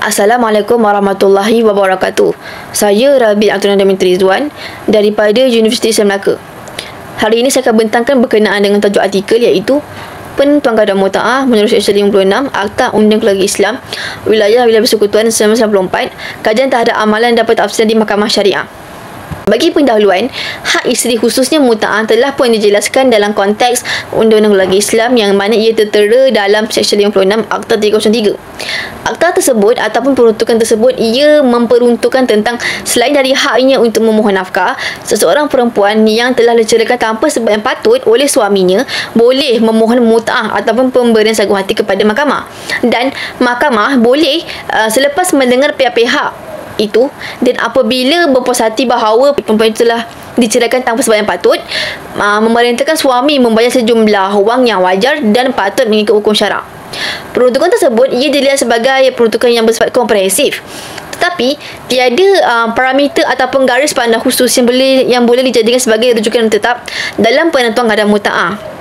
Assalamualaikum warahmatullahi wabarakatuh. Saya Rabi Abdul Nadim Rizwan daripada Universiti Islam Melaka. Hari ini saya akan bentangkan berkenaan dengan tajuk artikel iaitu Penentuan Kadar Muta'ah menurut Seksyen 56 Akta Undang Keluarga Islam Wilayah Persekutuan 1994. Kajian terhadap amalan dapat tafsir di Mahkamah Syariah. Bagi pendahuluan, hak isteri khususnya muta'ah telah pun dijelaskan dalam konteks Undang-Undang Keluarga Islam yang mana ia tertera dalam Seksyen 56 Akta 303. Akta tersebut ataupun peruntukan tersebut ia memperuntukkan tentang selain dari haknya untuk memohon nafkah, seseorang perempuan yang telah diceraikan tanpa sebab yang patut oleh suaminya boleh memohon muta'ah ataupun pemberian sagu hati kepada mahkamah. Dan mahkamah boleh selepas mendengar pihak-pihak itu dan apabila berpuas hati bahawa perempuan itu telah diceraikan tanpa sebab yang patut, memerintahkan suami membayar sejumlah wang yang wajar dan patut mengikut hukum syarak. Peruntukan tersebut ia dilihat sebagai peruntukan yang bersifat komprehensif, tetapi tiada parameter ataupun garis pandang khusus yang boleh dijadikan sebagai rujukan tetap dalam penentuan kadar muta'ah.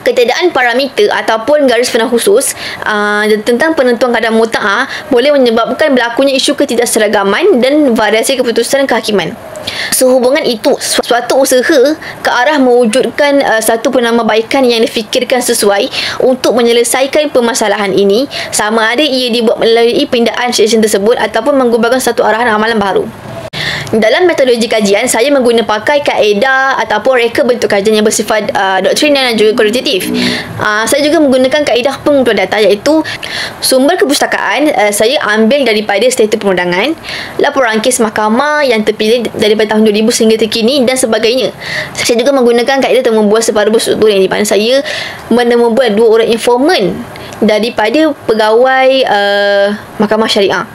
Ketiadaan parameter ataupun garis pandang khusus tentang penentuan kadar muta'ah boleh menyebabkan berlakunya isu ketidakseragaman dan variasi keputusan kehakiman. Sehubungan itu, suatu usaha ke arah mewujudkan satu penambahbaikan yang difikirkan sesuai untuk menyelesaikan permasalahan ini, sama ada ia dibuat melalui pindaan seksyen tersebut ataupun mengubahkan satu arahan amalan baru. Dalam metodologi kajian, saya pakai kaedah ataupun reka bentuk kajian yang bersifat doktriner dan juga kualitatif. Saya juga menggunakan kaedah pengumpulan data iaitu sumber kepustakaan saya ambil daripada status perundangan, laporan kes mahkamah yang terpilih daripada tahun 2000 sehingga terkini dan sebagainya. Saya juga menggunakan kaedah temu bual separuh berstruktur yang di mana saya menemu bual 2 orang informan daripada pegawai Mahkamah Syariah.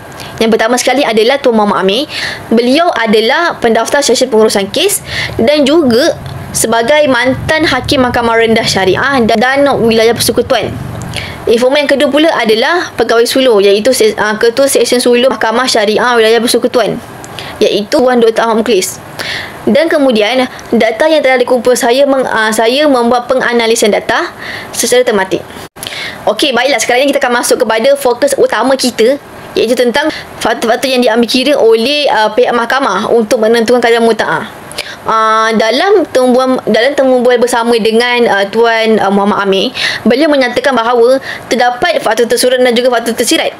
Yang pertama sekali adalah Tuan Muhammad Amir. Beliau adalah pendaftar Seksyen Pengurusan Kes dan juga sebagai mantan Hakim Mahkamah Rendah Syariah dan Wilayah Persekutuan. Informan yang kedua pula adalah Pegawai Suluh iaitu Ketua Seksyen Suluh Mahkamah Syariah Wilayah Persekutuan iaitu Tuan Dr. Ahmad Mukhlis. Dan kemudian data yang telah dikumpul saya membuat penganalisan data secara tematik. Okey, baiklah, sekarang ini kita akan masuk kepada fokus utama kita iaitu tentang faktor-faktor yang diambil kira oleh pihak mahkamah untuk menentukan kadar muta'ah. Dalam temu bual bersama dengan Tuan Muhammad Amir, beliau menyatakan bahawa terdapat faktor tersurat dan juga faktor tersirat.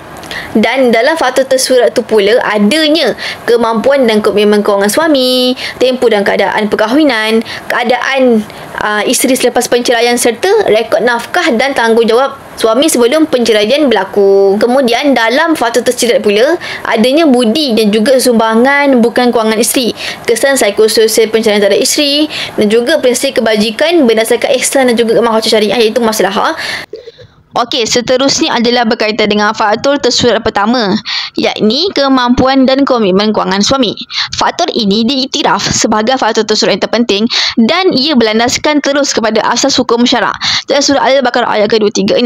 Dan dalam faktor tersurat itu pula adanya kemampuan dan komitmen kewangan suami, tempoh dan keadaan perkahwinan, keadaan isteri selepas penceraian serta rekod nafkah dan tanggungjawab suami sebelum penceraian berlaku. Kemudian dalam faktor tersirat pula adanya budi dan juga sumbangan bukan kewangan isteri, kesan psikososial penceraian terhadap isteri dan juga prinsip kebajikan berdasarkan ihsan dan juga mahkota syariah iaitu maslahah. Okey, seterusnya adalah berkaitan dengan faktor tersurat pertama, yakni kemampuan dan komitmen kewangan suami. Faktor ini diiktiraf sebagai faktor tersurat yang terpenting dan ia berlandaskan terus kepada asas hukum syarak dalam surah Al-Baqarah ayat ke-236.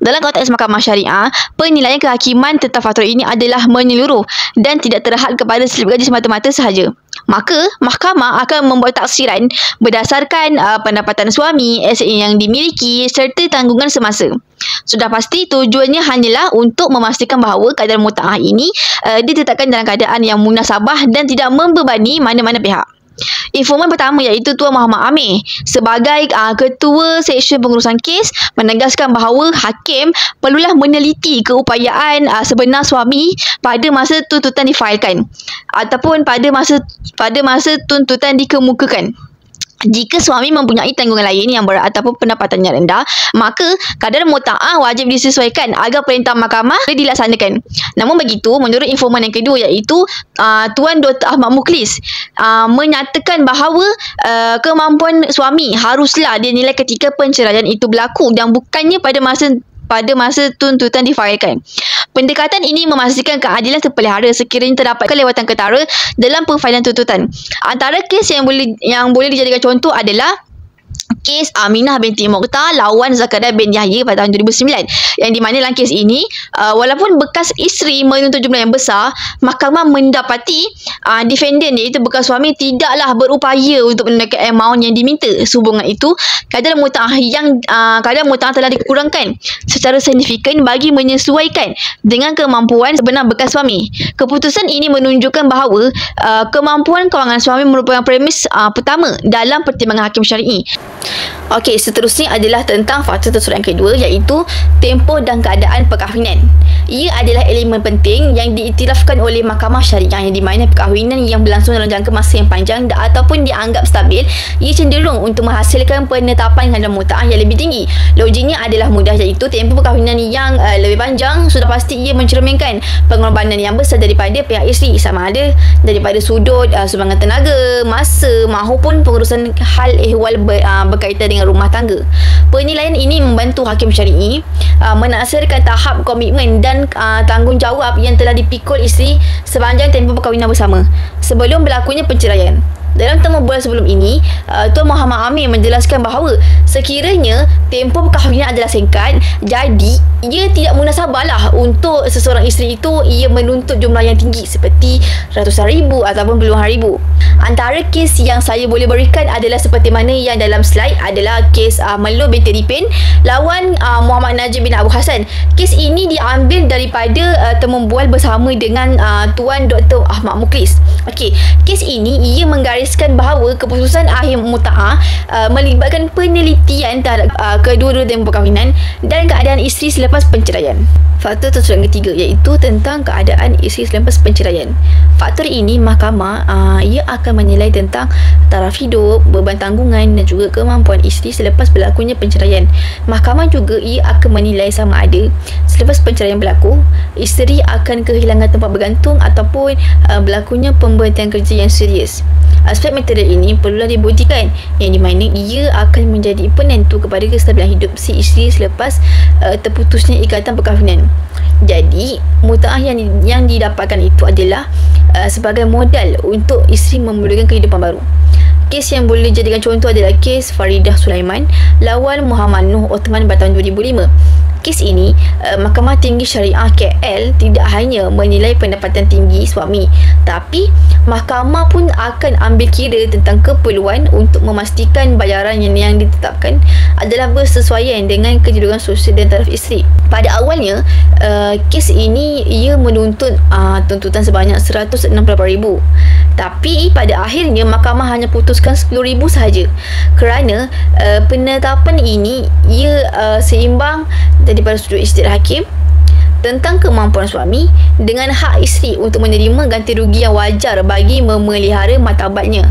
Dalam konteks Mahkamah Syariah, penilaian kehakiman tentang faktor ini adalah menyeluruh dan tidak terhad kepada slip gaji semata-mata sahaja. Maka, mahkamah akan membuat taksiran berdasarkan pendapatan suami, aset yang dimiliki serta tanggungan semasa. Sudah pasti tujuannya hanyalah untuk memastikan bahawa kadar muta'ah ini ditetapkan dalam keadaan yang munasabah dan tidak membebani mana-mana pihak. Informan pertama iaitu Tuan Muhammad Amir sebagai Ketua Seksyen Pengurusan Kes menegaskan bahawa hakim perlulah meneliti keupayaan sebenar suami pada masa tuntutan difailkan ataupun pada masa tuntutan dikemukakan. Jika suami mempunyai tanggungan lain yang berat ataupun pendapatannya rendah, maka kadar muta'ah wajib disesuaikan agar perintah mahkamah dilaksanakan. Namun begitu, menurut informan yang kedua iaitu Tuan Dr. Ahmad Mukhlis menyatakan bahawa kemampuan suami haruslah dinilai ketika penceraian itu berlaku dan bukannya pada masa tuntutan difailkan. Pendekatan ini memastikan keadilan terpelihara sekiranya terdapat kelewatan ketara dalam penfailan tuntutan. Antara kes yang boleh dijadikan contoh adalah kes Aminah binti Mokhtar lawan Zakaria bin Yahya pada tahun 2009, yang di mana dalam kes ini walaupun bekas isteri menuntut jumlah yang besar, mahkamah mendapati defendant iaitu bekas suami tidaklah berupaya untuk menunaikan amount yang diminta. Sehubungan itu, kadar muta'ah telah dikurangkan secara signifikan bagi menyesuaikan dengan kemampuan sebenar bekas suami. Keputusan ini menunjukkan bahawa kemampuan kewangan suami merupakan premis pertama dalam pertimbangan hakim syar'i. Okey, seterusnya adalah tentang faktor tersurat yang kedua, iaitu tempoh dan keadaan perkahwinan. Ia adalah elemen penting yang diiktirafkan oleh mahkamah syariah, yang di mana perkahwinan yang berlangsung dalam jangka masa yang panjang ataupun dianggap stabil, ia cenderung untuk menghasilkan penetapan kadar muta'ah yang lebih tinggi. Logiknya adalah mudah, iaitu tempoh perkahwinan yang lebih panjang sudah pasti ia mencerminkan pengorbanan yang besar daripada pihak isteri, sama ada daripada sudut sumbangan tenaga, masa maupun pengurusan hal ehwal berkaitan dengan rumah tangga. Penilaian ini membantu hakim syar'i menaksirkan tahap komitmen dan tanggungjawab yang telah dipikul isteri sepanjang tempoh perkahwinan bersama sebelum berlakunya perceraian. Dalam temu bulan sebelum ini, Tuan Muhammad Amir menjelaskan bahawa sekiranya tempoh perkahwinan adalah singkat, jadi ia tidak munasabahlah untuk seseorang isteri itu ia menuntut jumlah yang tinggi seperti ratusan ribu ataupun puluhan ribu. Antara kes yang saya boleh berikan adalah seperti mana yang dalam slide adalah kes Melo binti Ripin lawan Muhammad Najib bin Abu Hassan. Kes ini diambil daripada temu bual bersama dengan Tuan Dr. Ahmad Muklis. Okey, kes ini ia menggariskan bahawa keputusan akhir muta'ah melibatkan penelitian terhadap kedua-dua tempoh perkahwinan dan keadaan isteri selepas penceraian. Faktor tersurat yang ketiga, iaitu tentang keadaan isteri selepas penceraian. Faktor ini mahkamah ia akan menilai tentang taraf hidup, beban tanggungan dan juga kemampuan isteri selepas berlakunya penceraian. Mahkamah juga ia akan menilai sama ada selepas penceraian berlaku, isteri akan kehilangan tempat bergantung ataupun berlakunya pemberhentian kerja yang serius. Aspek material ini perlulah dibuktikan, yang di mana ia akan menjadi penentu kepada kestabilan hidup si isteri selepas terputusnya ikatan perkahwinan. Jadi, muta'ah yang didapatkan itu adalah sebagai modal untuk isteri memulakan kehidupan baru. Kes yang boleh dijadikan contoh adalah kes Faridah Sulaiman lawan Muhammad Nuh Osman pada tahun 2005. Kes ini, Mahkamah Tinggi Syariah KL tidak hanya menilai pendapatan tinggi suami, tapi mahkamah pun akan ambil kira tentang keperluan untuk memastikan bayaran yang ditetapkan adalah bersesuaian dengan kedudukan sosial dan taraf isteri. Pada awalnya, kes ini ia menuntut tuntutan sebanyak RM168,000. Tapi pada akhirnya mahkamah hanya putuskan RM10,000 sahaja kerana penetapan ini ia seimbang daripada sudut ijtihad hakim tentang kemampuan suami dengan hak isteri untuk menerima ganti rugi yang wajar bagi memelihara martabatnya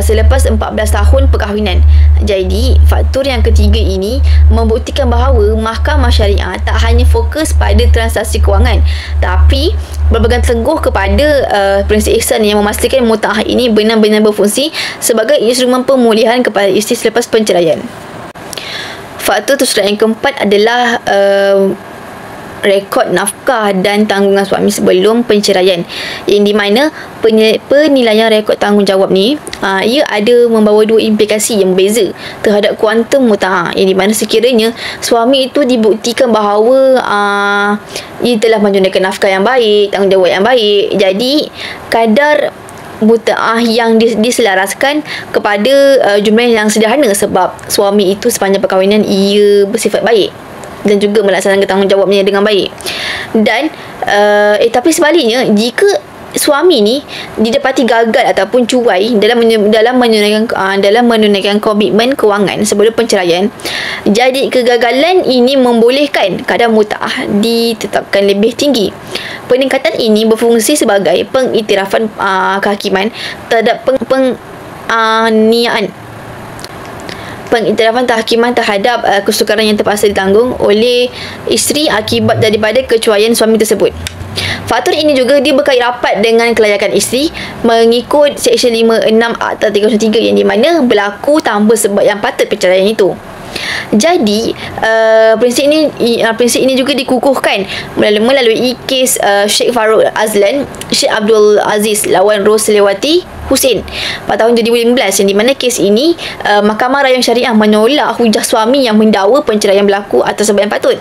selepas 14 tahun perkahwinan. Jadi, faktor yang ketiga ini membuktikan bahawa mahkamah syariah tak hanya fokus pada transaksi kewangan, tapi berpegang teguh kepada prinsip ihsan yang memastikan muta'ah ini benar-benar berfungsi sebagai instrumen pemulihan kepada isteri selepas penceraian. Faktor tersurat yang keempat adalah rekod nafkah dan tanggungan suami sebelum penceraian, yang di mana penilaian rekod tanggungjawab ni ia ada membawa dua implikasi yang berbeza terhadap kuantum muta'ah, yang di mana sekiranya suami itu dibuktikan bahawa ia telah menunaikan nafkah yang baik, tanggungjawab yang baik, jadi kadar muta'ah yang diselaraskan kepada jumlah yang sederhana sebab suami itu sepanjang perkahwinan ia bersifat baik dan juga melaksanakan tanggungjawabnya dengan baik. Dan tapi sebaliknya, jika suami ni didapati gagal ataupun cuai dalam menunaikan komitmen kewangan sebelum penceraian, jadi kegagalan ini membolehkan kadar muta'ah ditetapkan lebih tinggi. Peningkatan ini berfungsi sebagai pengiktirafan kehakiman terhadap pengiktirafan kehakiman terhadap kesukaran yang terpaksa ditanggung oleh isteri akibat daripada kecuaian suami tersebut. Faktor ini juga dia berkait rapat dengan kelayakan isteri mengikut Seksyen 56 Akta 303, yang di mana berlaku tanpa sebab yang patut perceraian itu. Jadi prinsip ini juga dikukuhkan melalui kes Sheikh Farouk Azlan, Sheikh Abdul Aziz lawan Roslewati Hussein pada tahun 2015, yang di mana kes ini Mahkamah Rayuan Syariah menolak hujah suami yang mendakwa penceraian berlaku atas sebab yang patut.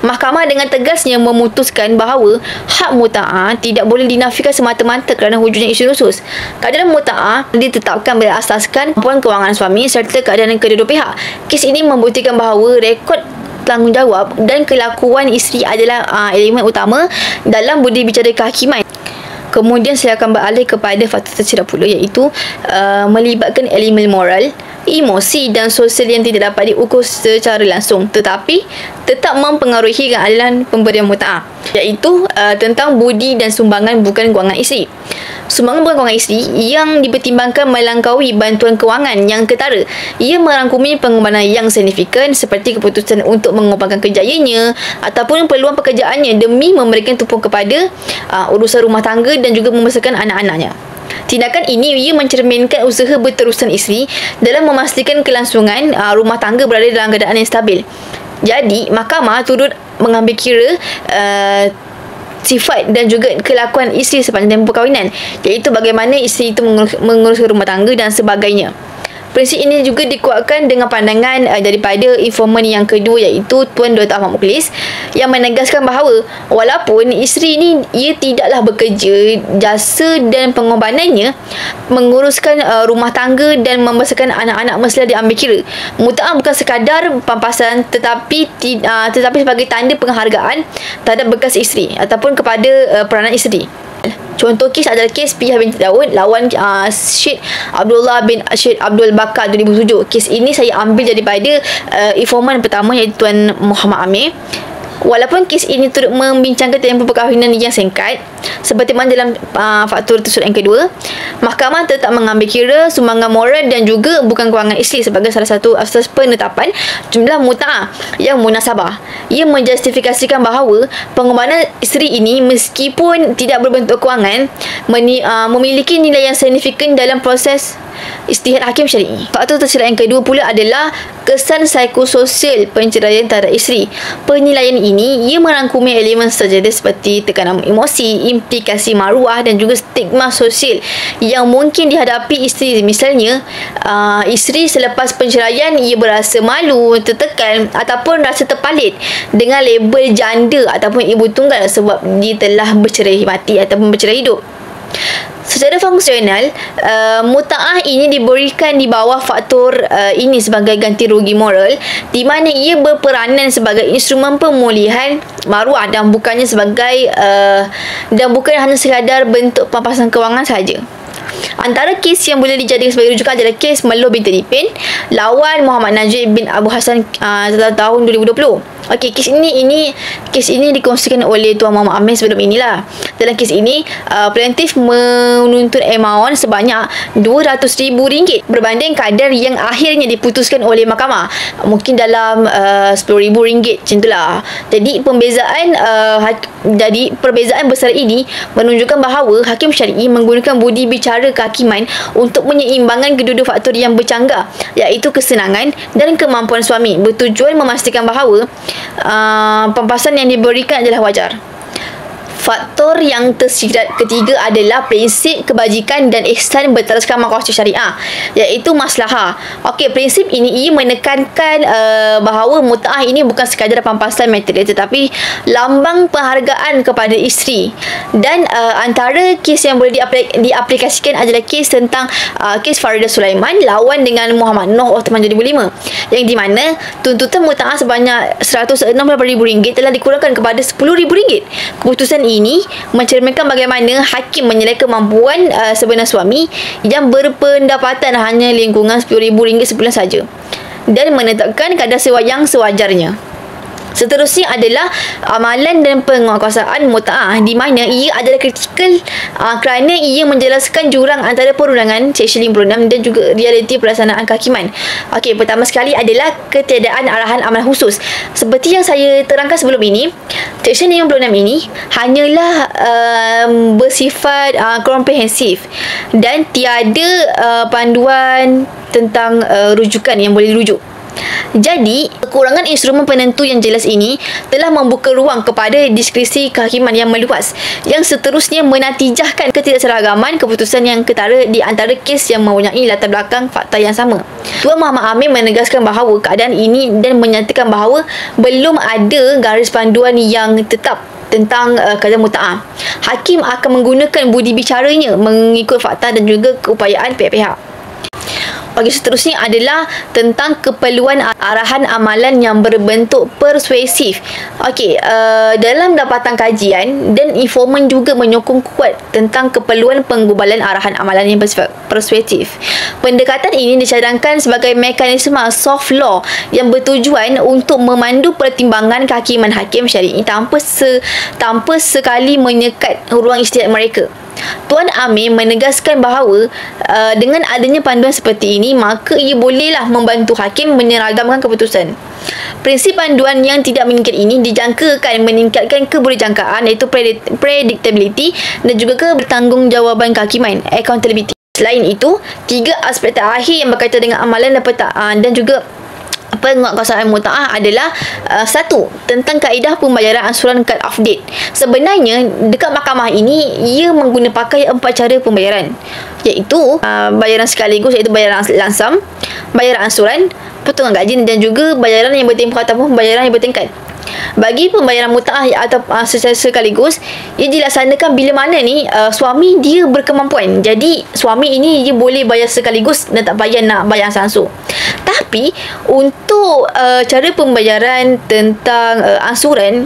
Mahkamah dengan tegasnya memutuskan bahawa hak muta'ah tidak boleh dinafikan semata-mata kerana wujudnya isu nusus. Keadaan muta'ah ditetapkan berasaskan kemampuan kewangan suami serta keadaan kedua-dua pihak. Kes ini membuktikan bahawa rekod tanggungjawab dan kelakuan isteri adalah elemen utama dalam budi bicara kehakiman. Kemudian saya akan beralih kepada faktor tersirat pula, iaitu melibatkan elemen moral, emosi dan sosial yang tidak dapat diukur secara langsung tetapi tetap mempengaruhi keadilan pemberian muta'ah, iaitu tentang budi dan sumbangan bukan kewangan isteri. Sumbangan bukan kewangan isteri yang dipertimbangkan melampaui bantuan kewangan yang ketara. Ia merangkumi pengorbanan yang signifikan seperti keputusan untuk mengorbankan kerjayanya ataupun peluang pekerjaannya demi memberikan tumpuan kepada urusan rumah tangga dan juga membesarkan anak-anaknya. Tindakan ini ia mencerminkan usaha berterusan isteri dalam memastikan kelangsungan rumah tangga berada dalam keadaan yang stabil. Jadi, mahkamah turut mengambil kira sifat dan juga kelakuan isteri sepanjang tempoh perkahwinan, iaitu bagaimana isteri itu mengurus rumah tangga dan sebagainya. Prinsip ini juga dikuatkan dengan pandangan daripada informan yang kedua, iaitu Tuan Dr. Ahmad Mukhlis, yang menegaskan bahawa walaupun isteri ini ia tidaklah bekerja, jasa dan pengorbanannya menguruskan rumah tangga dan membesarkan anak-anak mestilah diambil kira. Muta'ah bukan sekadar pampasan tetapi sebagai tanda penghargaan terhadap bekas isteri ataupun kepada peranan isteri. Contoh kes adalah kes Piyah binti Daud lawan Syed Abdullah bin Syed Abdul Bakar 2007. Kes ini saya ambil daripada informan pertama, iaitu Tuan Muhammad Amir. Walaupun kes ini turut membincangkan tempoh perkahwinan yang singkat, seperti mana dalam faktor tersurat yang kedua, mahkamah tetap mengambil kira sumbangan moral dan juga bukan kewangan isteri sebagai salah satu asas penetapan jumlah muta'ah yang munasabah. Ia menjustifikasikan bahawa pengorbanan isteri ini meskipun tidak berbentuk kewangan memiliki nilai yang signifikan dalam proses ijtihad hakim syar'i. Faktor tersirat yang kedua pula adalah kesan psikososial penceraian terhadap isteri. Penilaian ini ia merangkumi elemen seterjadi seperti tekanan emosi, implikasi maruah dan juga stigma sosial yang mungkin dihadapi isteri. Misalnya, isteri selepas penceraian ia berasa malu, tertekan ataupun rasa terpalit dengan label janda ataupun ibu tunggal sebab dia telah bercerai mati ataupun bercerai hidup. Secara fungsional, muta'ah ini diberikan di bawah faktor ini sebagai ganti rugi moral, di mana ia berperanan sebagai instrumen pemulihan maruah dan bukannya hanya sekadar bentuk pampasan kewangan sahaja. Antara kes yang boleh dijadikan sebagai rujukan adalah kes Melo binti Dipin lawan Muhammad Najib bin Abu Hassan tahun 2020. Okey, kes ini dikongsikan oleh Tuan Muhammad Amir sebelum inilah. Dalam kes ini, plaintiff menuntut amaun sebanyak RM200,000 berbanding kadar yang akhirnya diputuskan oleh mahkamah. Mungkin dalam RM10,000 macam itulah. Jadi perbezaan besar ini menunjukkan bahawa hakim syar'i menggunakan budi bicara kehakiman untuk menyeimbangkan kedua-dua faktor yang bercanggah, iaitu kesenangan dan kemampuan suami, bertujuan memastikan bahawa pampasan yang diberikan adalah wajar. Faktor yang tersirat ketiga adalah prinsip kebajikan dan ihsan berteraskan maqasid syariah, iaitu maslahah. Okey, prinsip ini ia menekankan bahawa muta'ah ini bukan sekadar pampasan material tetapi lambang penghargaan kepada isteri. Dan antara kes yang boleh diaplikasikan adalah kes tentang kes Faridah Sulaiman lawan dengan Muhammad Noh Osman 2005, yang di mana tuntutan muta'ah sebanyak RM168,000 telah dikurangkan kepada RM10,000. Keputusan ini mencerminkan bagaimana hakim menilai kemampuan sebenar suami yang berpendapatan hanya lingkungan RM10,000 sebulan saja dan menetapkan kadar yang sewajarnya. Seterusnya adalah amalan dan penguatkuasaan muta'ah, di mana ia adalah kritikal kerana ia menjelaskan jurang antara perundangan Seksyen 56 dan juga realiti pelaksanaan kehakiman. Okey, pertama sekali adalah ketiadaan arahan amalan khusus. Seperti yang saya terangkan sebelum ini, Seksyen 56 ini hanyalah bersifat komprehensif dan tiada panduan tentang rujukan yang boleh dirujuk. Jadi, kekurangan instrumen penentu yang jelas ini telah membuka ruang kepada diskresi kehakiman yang meluas yang seterusnya menatijahkan ketidakseragaman keputusan yang ketara di antara kes yang mempunyai latar belakang fakta yang sama. Tuan Muhammad Amin menegaskan bahawa keadaan ini dan menyatakan bahawa belum ada garis panduan yang tetap tentang keadaan muta'ah. Hakim akan menggunakan budi bicaranya mengikut fakta dan juga keupayaan pihak-pihak. Bagi seterusnya adalah tentang keperluan arahan amalan yang berbentuk persuasif. Dalam dapatan kajian dan informan juga menyokong kuat tentang keperluan penggubalan arahan amalan yang bersifat persuasif. Pendekatan ini dicadangkan sebagai mekanisme soft law yang bertujuan untuk memandu pertimbangan kehakiman hakim syar'i tanpa sekali menyekat ruang ijtihad mereka. Tuan Amir menegaskan bahawa dengan adanya panduan seperti ini, maka ia bolehlah membantu hakim menyeragamkan keputusan. Prinsip panduan yang tidak mengikat ini dijangkakan meningkatkan keberjangkaan, iaitu predictability, dan juga kebertanggungjawaban kehakiman, accountability. Selain itu, 3 aspek terakhir yang berkaitan dengan amalan dan juga penguatkuasaan muta'ah adalah 1. Tentang kaedah pembayaran ansuran cut off date. Sebenarnya dekat mahkamah ini ia pakai 4 cara pembayaran, iaitu bayaran sekaligus, iaitu bayaran langsam, bayaran ansuran, potongan gaji, dan juga bayaran yang bertempoh ataupun bayaran yang bertingkat. Bagi pembayaran muta'ah atau secara sekaligus, ia dilaksanakan bila mana ni suami dia berkemampuan. Jadi suami ini dia boleh bayar sekaligus dan tak payah nak bayar ansur. Tapi untuk cara pembayaran tentang ansuran,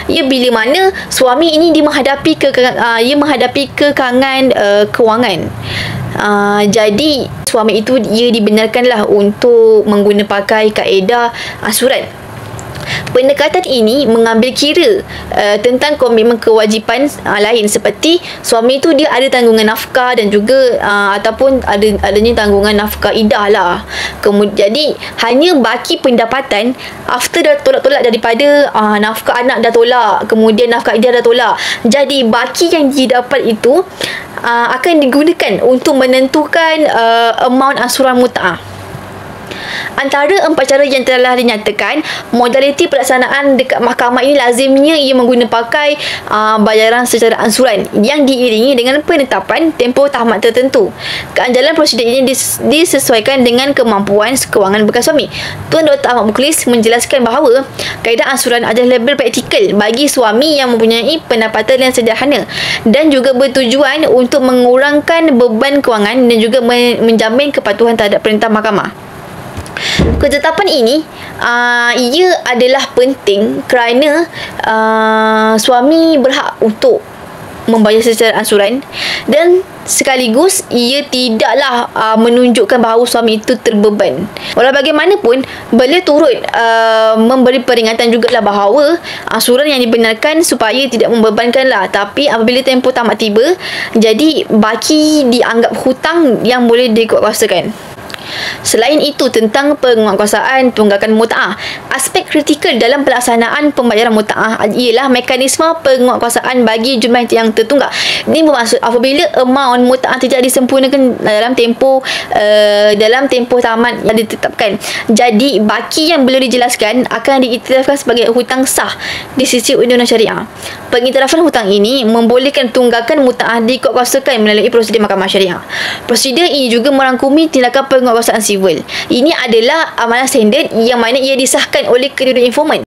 ia bila mana suami ini dia menghadapi kekangan kewangan. Jadi suami itu ia dibenarkanlah untuk pakai kaedah ansuran. Pendekatan ini mengambil kira tentang komitmen kewajipan lain, seperti suami itu dia ada tanggungan nafkah dan juga ataupun adanya tanggungan nafkah idah lah. Jadi hanya baki pendapatan after dah tolak-tolak daripada nafkah anak dah tolak, kemudian nafkah idah dah tolak. Jadi baki yang didapat itu akan digunakan untuk menentukan amount ansuran muta'ah. Antara 4 cara yang telah dinyatakan, modaliti pelaksanaan dekat mahkamah ini lazimnya ia pakai bayaran secara ansuran yang diiringi dengan penetapan tempoh tahamat tertentu. Keanjalan prosedur ini disesuaikan dengan kemampuan kewangan bekas suami. Tuan Dr. Ahmad Mukhlis menjelaskan bahawa kaedah ansuran adalah label praktikal bagi suami yang mempunyai pendapatan yang sederhana dan juga bertujuan untuk mengurangkan beban kewangan dan juga menjamin kepatuhan terhadap perintah mahkamah. Ketetapan ini ia adalah penting kerana suami berhak untuk membayar secara ansuran dan sekaligus ia tidaklah menunjukkan bahawa suami itu terbeban. Walau bagaimanapun, beliau turut memberi peringatan jugalah bahawa ansuran yang dibenarkan supaya tidak membebankanlah, tapi apabila tempoh tamat tiba, jadi baki dianggap hutang yang boleh dikuatkuasakan. Selain itu, tentang penguatkuasaan tunggakan muta'ah, aspek kritikal dalam pelaksanaan pembayaran muta'ah ialah mekanisme penguatkuasaan bagi jumlah yang tertunggak. Ini bermaksud apabila amount muta'ah tidak disempurnakan dalam tempoh tamat yang ditetapkan, jadi baki yang belum dijelaskan akan diiktirafkan sebagai hutang sah di sisi undang-undang syariah. Pengiktirafan hutang ini membolehkan tunggakan muta'ah dikuatkuasakan melalui prosedur mahkamah syariah. Prosedur ini juga merangkumi tindakan penguatkuasaan sivil. Ini adalah amalan standard yang mana ia disahkan oleh kedua-dua informan.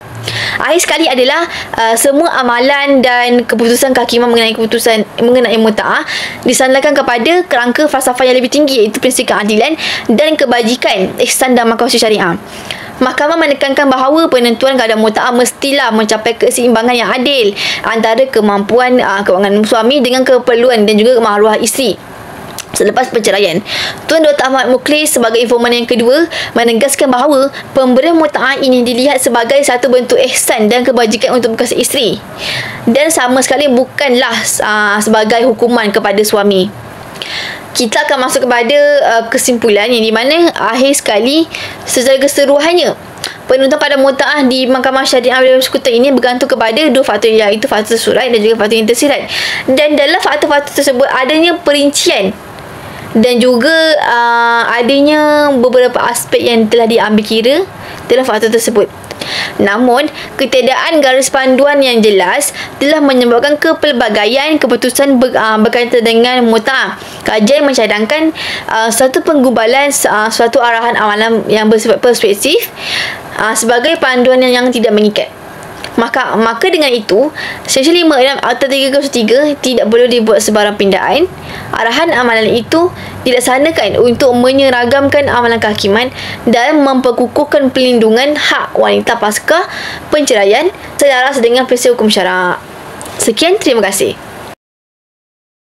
Akhir sekali adalah semua amalan dan keputusan kehakiman mengenai muta'ah disandarkan kepada kerangka falsafah yang lebih tinggi, iaitu prinsip keadilan dan kebajikan, ihsan dan makasih syariah. Mahkamah menekankan bahawa penentuan keadaan muta'ah mestilah mencapai keseimbangan yang adil antara kemampuan kewangan suami dengan keperluan dan juga kemaruah isteri selepas perceraian. Tuan Dr. Ahmad Mukhlis sebagai informan yang kedua menegaskan bahawa pemberian muta'ah ini dilihat sebagai satu bentuk ihsan dan kebajikan untuk bekas isteri dan sama sekali bukanlah sebagai hukuman kepada suami. Kita akan masuk kepada kesimpulan yang di mana akhir sekali secara keseluruhannya penentuan pada muta'ah di Mahkamah Syariah Bersekutu ini bergantung kepada 2 faktor, iaitu faktor surat dan juga faktor yang tersirat. Dan dalam faktor-faktor tersebut adanya perincian dan juga adanya beberapa aspek yang telah diambil kira dalam fakta tersebut. Namun, ketiadaan garis panduan yang jelas telah menyebabkan kepelbagaian keputusan berkaitan dengan mut'ah. Kajian mencadangkan suatu penggubalan suatu arahan amalan yang bersifat persuasif sebagai panduan yang tidak mengikat. Maka dengan itu, Seksyen 5 dalam Akta 303 tidak perlu dibuat sebarang pindaan. Arahan amalan itu dilaksanakan untuk menyeragamkan amalan kehakiman dan memperkukuhkan pelindungan hak wanita pasca penceraian selaras dengan prinsip hukum syarak. Sekian, terima kasih.